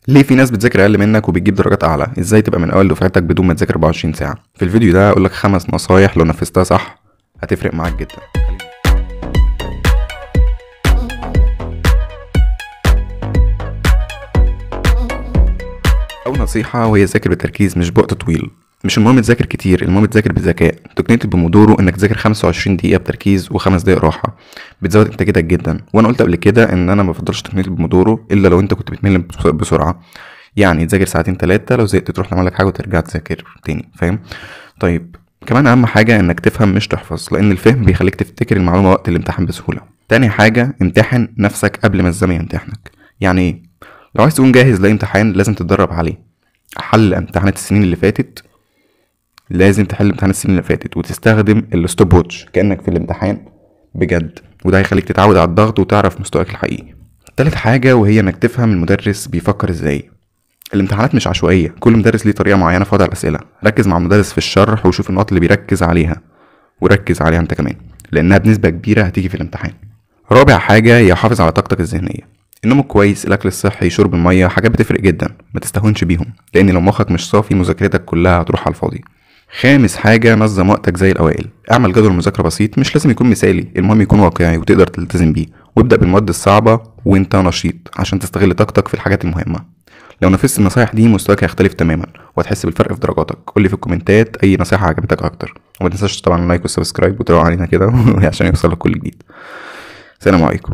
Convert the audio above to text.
ليه في ناس بتذاكر اقل منك وبتجيب درجات اعلى؟ ازاي تبقى من اوائل دفعتك بدون ما تذاكر 24 ساعه؟ في الفيديو ده هقول لك 5 نصايح لو نفذتها صح هتفرق معاك جدا. اول نصيحه وهي ذاكر بتركيز مش بوقت طويل. مش المهم تذاكر كتير، المهم تذاكر بذكاء. تقنيه البومودورو انك تذاكر 25 دقيقه بتركيز و5 دقايق راحه بتزود انتاجيتك جدا. وانا قلت قبل كده ان انا ما بفضلش تقنيه البومودورو الا لو انت كنت بتمل بسرعه، يعني تذاكر ساعتين 3 لو زهقت تروح تعمل لك حاجه وترجع تذاكر تاني، فاهم؟ طيب كمان اهم حاجه انك تفهم مش تحفظ، لان الفهم بيخليك تفتكر المعلومه وقت الامتحان بسهوله. تاني حاجه امتحن نفسك قبل ما الزمن يمتحنك. يعني ايه؟ لو عايز تكون جاهز لاي امتحان لازم تتدرب عليه. حل امتحانات السنين اللي فاتت، لازم تحل امتحانات السنين اللي فاتت وتستخدم الستوب ووتش كانك في الامتحان بجد، وده هيخليك تتعود على الضغط وتعرف مستواك الحقيقي. تالت حاجه وهي انك تفهم المدرس بيفكر ازاي. الامتحانات مش عشوائيه، كل مدرس ليه طريقه معينه في وضع الاسئله. ركز مع المدرس في الشرح وشوف النقط اللي بيركز عليها، وركز عليها انت كمان، لانها بنسبه كبيره هتيجي في الامتحان. رابع حاجه هي حافظ على طاقتك الذهنيه. النوم كويس، الاكل الصحي، شرب الميه، حاجات بتفرق جدا، ما تستهونش بيهم، لان لو مخك مش صافي مذاكرتك كلها هتروح على الفاضي. خامس حاجه نظم وقتك زي الاوائل. اعمل جدول مذاكره بسيط، مش لازم يكون مثالي، المهم يكون واقعي وتقدر تلتزم بيه. وابدا بالمواد الصعبه وانت نشيط عشان تستغل طاقتك في الحاجات المهمه. لو نفذت النصايح دي مستواك هيختلف تماما وهتحس بالفرق في درجاتك. قولي في الكومنتات اي نصيحه عجبتك اكتر، وما تنساش طبعا اللايك والسبسكرايب وتابعوا علينا كده عشان يوصلك كل جديد. سلام عليكم.